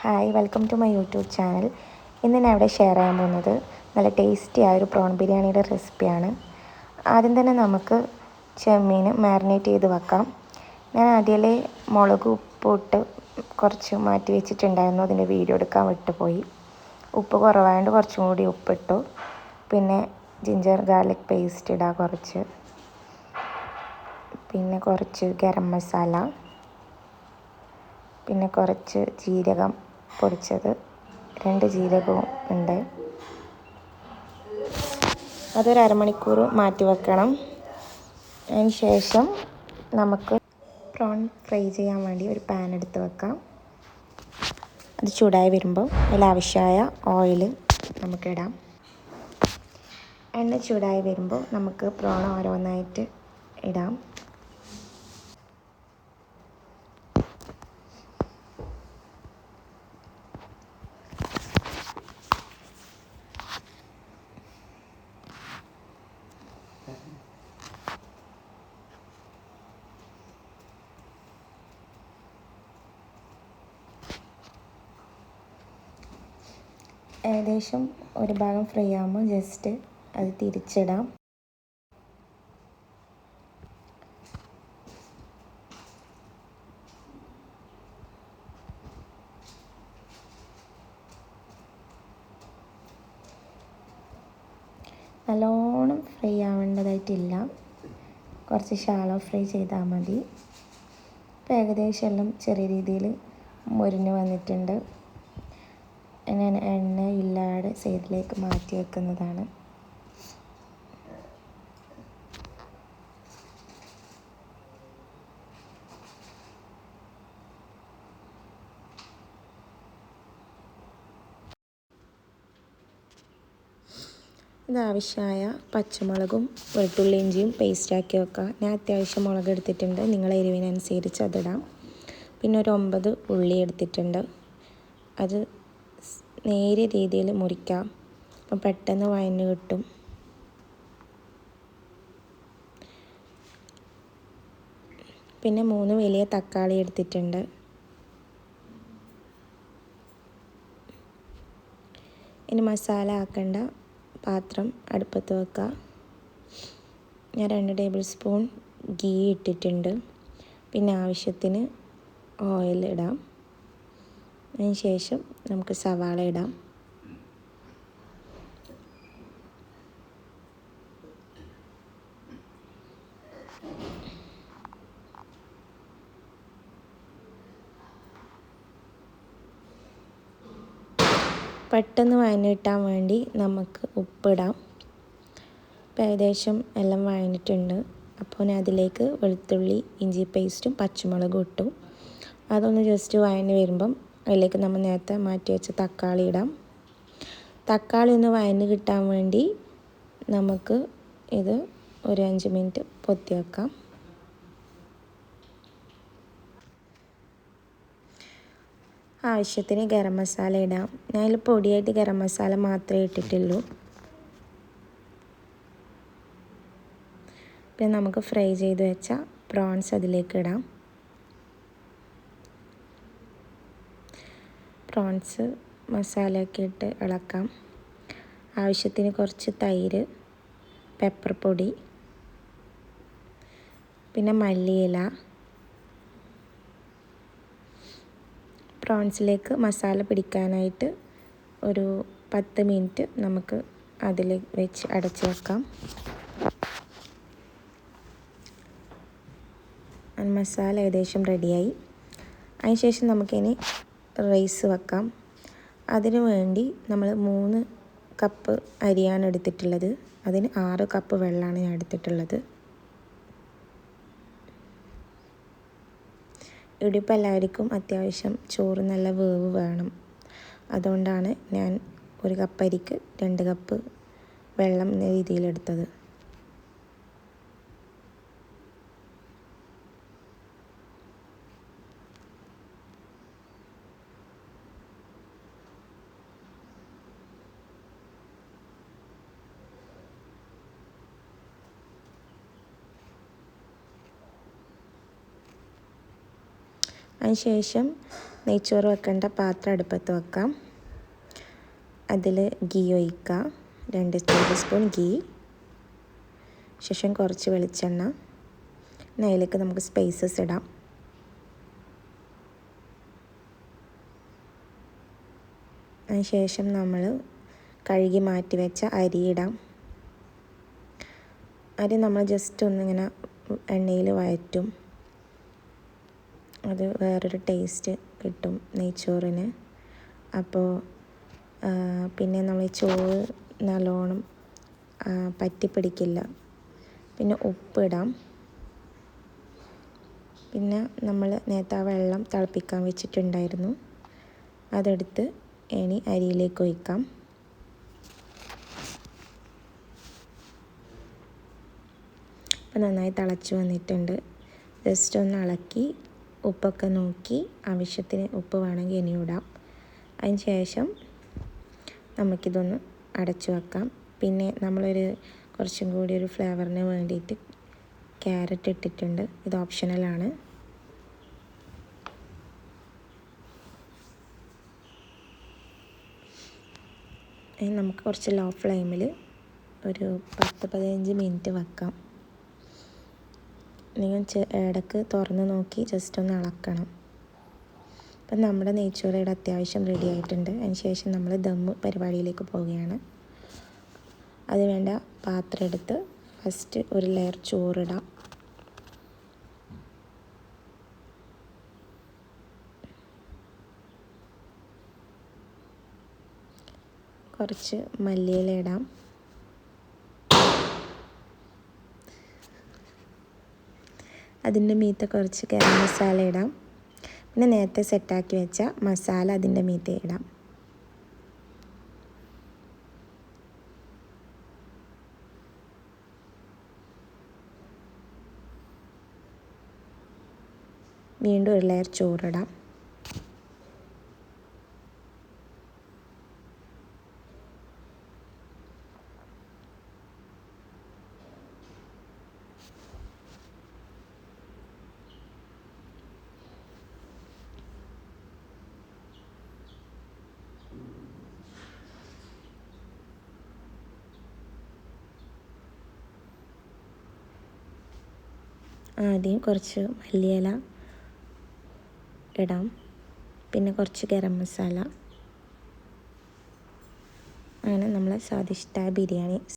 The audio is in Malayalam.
Hi, welcome to my YouTube channel. ഇന്ന് ഞാൻ ഇവിടെ ഷെയർ ചെയ്യാൻ പോകുന്നത് നല്ല ടേസ്റ്റി ആയ ഒരു പ്രോൺ ബിരിയാണിയുടെ റെസിപ്പിയാണ്. ആദ്യം തന്നെ നമുക്ക് ചെമ്മീൻ മാരിനേറ്റ് ചെയ്ത് വെക്കാം. ഞാൻ ആദ്യമേ മുളക് ഉപ്പിട്ട് കുറച്ച് മാറ്റി വെച്ചിട്ടുണ്ടായിരുന്നു. അതിൻ്റെ വീഡിയോ എടുക്കാൻ വിട്ടുപോയി. ഉപ്പ് കുറവായതുകൊണ്ട് കുറച്ചും കൂടി ഉപ്പിട്ടു. പിന്നെ ജിഞ്ചർ ഗാർലിക് പേസ്റ്റ് ഇടാം കുറച്ച്. പിന്നെ കുറച്ച് ഗരം മസാല, പിന്നെ കുറച്ച് ജീരകം പൊടിച്ചത്, 2 ജീരകവും ഉണ്ട്. അതൊരു അരമണിക്കൂർ മാറ്റി വെക്കണം. അതിന് ശേഷം നമുക്ക് പ്രോൺ ഫ്രൈ ചെയ്യാൻ വേണ്ടി ഒരു പാൻ എടുത്ത് വെക്കാം. അത് ചൂടായി വരുമ്പോൾ അതിലാവശ്യമായ ഓയിൽ നമുക്കിടാം. എണ്ണ ചൂടായി വരുമ്പോൾ നമുക്ക് പ്രോൺ ഓരോന്നായിട്ട് ഇടാം. ഏകദേശം ഒരു ഭാഗം ഫ്രൈ ആകുമ്പോൾ ജസ്റ്റ് അത് തിരിച്ചിടാം. നല്ലോണം ഫ്രൈ ആവേണ്ടതായിട്ടില്ല, കുറച്ച് ഷാലോ ഫ്രൈ ചെയ്താൽ മതി. ഇപ്പോൾ ഏകദേശം എല്ലാം ചെറിയ രീതിയിൽ മുരിഞ്ഞ് വന്നിട്ടുണ്ട്. ഞാൻ എണ്ണ ഇല്ലാതെ സൈഡിലേക്ക് മാറ്റി വെക്കുന്നതാണ്. ഇതാവശ്യമായ പച്ചമുളകും വെളുത്തുള്ളി ഇഞ്ചിയും പേസ്റ്റാക്കി വെക്കുക. ഞാൻ അത്യാവശ്യം മുളക് എടുത്തിട്ടുണ്ട്, നിങ്ങളെ എരിവിനനുസരിച്ച് അതിടാം. പിന്നെ ഒരു 9 ഉള്ളി എടുത്തിട്ടുണ്ട്. അത് നേരിയ രീതിയിൽ മുറിക്കാം, അപ്പം പെട്ടെന്ന് വഴന്ന് കിട്ടും. പിന്നെ 3 വലിയ തക്കാളി എടുത്തിട്ടുണ്ട്. ഇനി മസാല ആക്കേണ്ട പാത്രം അടുപ്പത്ത് വെക്കുക. ഞാൻ 2 ടേബിൾ സ്പൂൺ ഗീ ഇട്ടിട്ടുണ്ട്. പിന്നെ ആവശ്യത്തിന് ഓയിൽ ഇടാം. അതിന് ശേഷം നമുക്ക് സവാള ഇടാം. പെട്ടെന്ന് വഴന്ന് കിട്ടാൻ വേണ്ടി നമുക്ക് ഉപ്പിടാം. ഇപ്പോൾ ഏകദേശം എല്ലാം വഴന്നിട്ടുണ്ട്. അപ്പോൾ ഞാൻ അതിലേക്ക് വെളുത്തുള്ളി ഇഞ്ചി പേസ്റ്റും പച്ചമുളകും ഇട്ടു. അതൊന്ന് ജസ്റ്റ് വഴന്ന് വരുമ്പം അതിലേക്ക് നമ്മൾ നേരത്തെ മാറ്റി വെച്ച തക്കാളി ഇടാം. തക്കാളി ഒന്ന് വഴന്ന് കിട്ടാൻ വേണ്ടി നമുക്ക് ഇത് ഒരു 5 മിനിറ്റ് പൊത്തി വെക്കാം. ആവശ്യത്തിന് ഗരം മസാല ഇടാം. ഞാനതിൽ പൊടിയായിട്ട് ഗരം മസാല മാത്രമേ ഇട്ടിട്ടുള്ളൂ. പിന്നെ നമുക്ക് ഫ്രൈ ചെയ്ത് വെച്ച പ്രോൺസ് അതിലേക്ക് ഇടാം. പ്രോൺസ് മസാലയൊക്കെ ഇട്ട് ഇളക്കാം. ആവശ്യത്തിന് കുറച്ച് തൈര്, പെപ്പർ പൊടി, പിന്നെ മല്ലിയില. പ്രോൺസിലേക്ക് മസാല പിടിക്കാനായിട്ട് ഒരു 10 മിനിറ്റ് നമുക്ക് അതിൽ വെച്ച് അടച്ച് വെക്കാം. മസാല ഏകദേശം റെഡിയായി. അതിനുശേഷം നമുക്കിനി റൈസ് വെക്കാം. അതിനു വേണ്ടി നമ്മൾ 3 കപ്പ് അരിയാണ് എടുത്തിട്ടുള്ളത്. അതിന് 6 കപ്പ് വെള്ളമാണ് ഞാൻ എടുത്തിട്ടുള്ളത്. ഇവിടെ ഇപ്പോൾ എല്ലാവർക്കും അത്യാവശ്യം ചോറ് നല്ല വേവ് വേണം. അതുകൊണ്ടാണ് ഞാൻ 1 കപ്പ് അരിക്ക് 2 കപ്പ് വെള്ളം എന്ന രീതിയിലെടുത്തത്. അതിനുശേഷം നെയ്ച്ചോറ് വെക്കേണ്ട പാത്രം അടുപ്പത്ത് വെക്കാം. അതിൽ ഗീ ഒഴിക്കുക, 2 ടേബിൾ സ്പൂൺ ഗീ. ശേഷം കുറച്ച് വെളിച്ചെണ്ണ. അതിലേക്ക് നമുക്ക് സ്പൈസസ് ഇടാം. അതിനുശേഷം നമ്മൾ കഴുകി മാറ്റി വെച്ച അരി ഇടാം. അരി നമ്മൾ ജസ്റ്റ് ഒന്നിങ്ങനെ എണ്ണയിൽ വഴറ്റും. അത് വേറൊരു ടേസ്റ്റ് കിട്ടും നെയ്ച്ചോറിന്. അപ്പോൾ പിന്നെ നമ്മൾ ചോറ് നല്ലോണം പറ്റിപ്പിടിക്കില്ല. പിന്നെ ഉപ്പിടാം. പിന്നെ നമ്മൾ നേരത്തെ ആ വെള്ളം തിളപ്പിക്കാൻ വെച്ചിട്ടുണ്ടായിരുന്നു, അതെടുത്ത് ഇനി അരിയിലേക്ക് ഒഴിക്കാം. അപ്പോൾ നന്നായി തിളച്ച് വന്നിട്ടുണ്ട്. ജസ്റ്റ് ഒന്ന് ഇളക്കി ഉപ്പൊക്കെ നോക്കി ആവശ്യത്തിന് ഉപ്പ് വേണമെങ്കിൽ ഇനിയും ഇടാം. അതിന് ശേഷം നമുക്കിതൊന്ന് അടച്ചു വെക്കാം. പിന്നെ നമ്മളൊരു കുറച്ചും കൂടി ഒരു ഫ്ലേവറിന് വേണ്ടിയിട്ട് ക്യാരറ്റ് ഇട്ടിട്ടുണ്ട്. ഇത് ഓപ്ഷണലാണ്. നമുക്ക് കുറച്ച് ലോ ഫ്ലെയിമിൽ ഒരു 10-15 മിനിറ്റ് വെക്കാം. നിങ്ങൾ ഇടയ്ക്ക് തുറന്ന് നോക്കി ജസ്റ്റ് ഒന്ന് ഇളക്കണം. അപ്പം നമ്മുടെ നെയ്ച്ചോറ് ഇവിടെ അത്യാവശ്യം റെഡി ആയിട്ടുണ്ട്. അതിന് ശേഷം നമ്മൾ ദമ്മ് പരിപാടിയിലേക്ക് പോവുകയാണ്. അതിന് വേണ്ട പാത്രം എടുത്ത് ഫസ്റ്റ് ഒരു ലെയർ ചോറിടാം. കുറച്ച് മല്ലിയില ഇടാം. അതിൻ്റെ മീതെ കുറച്ച് ഗരം മസാല ഇടാം. പിന്നെ നേരത്തെ സെറ്റാക്കി വെച്ച മസാല അതിൻ്റെ മീതെ ഇടാം. വീണ്ടും ഒരു ലെയർ ചോറിടാം. ആദ്യം കുറച്ച് മല്ലിയില ഇടാം. പിന്നെ കുറച്ച് ഗരം മസാല. അങ്ങനെ നമ്മളെ സ്വാദിഷ്ട ബിരിയാണി